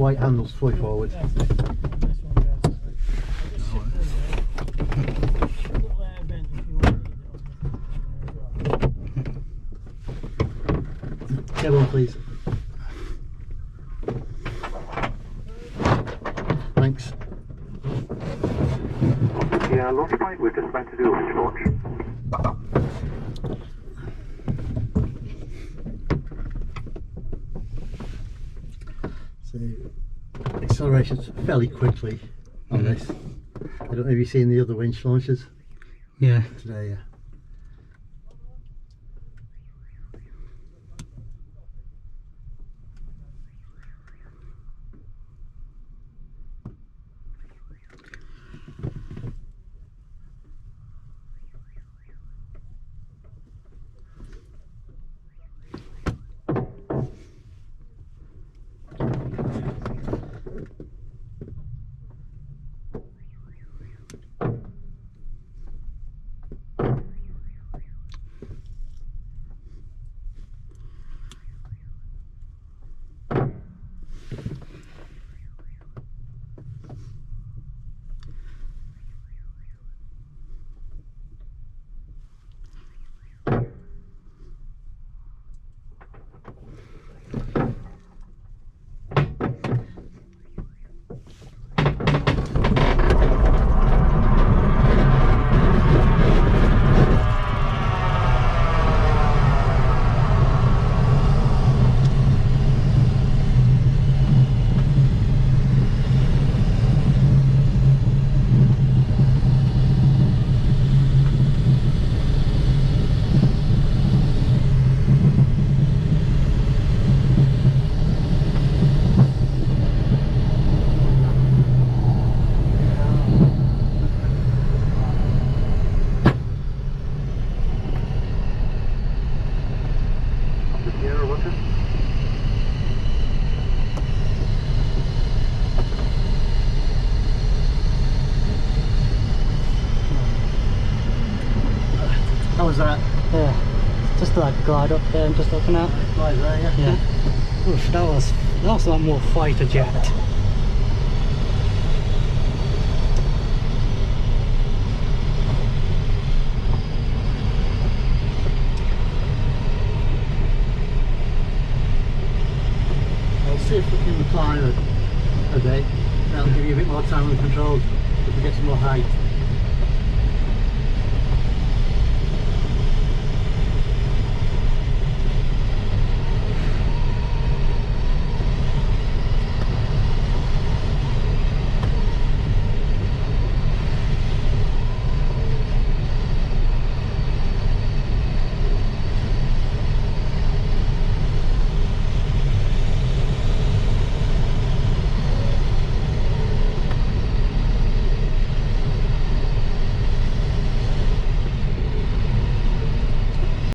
white handles fully forward. Get one, please. Thanks. Yeah, launch point, we're just about to do a winch launch. So, acceleration's fairly quickly on this. I don't know if you've seen the other winch launches. Yeah. Today, yeah. How was that? Yeah. Just like glide up there and just looking out. Right there, yeah. Yeah. Oof, that was like more fighter jet. I'll see if we can recline a bit. That'll give you a bit more time on the controls if we get some more height.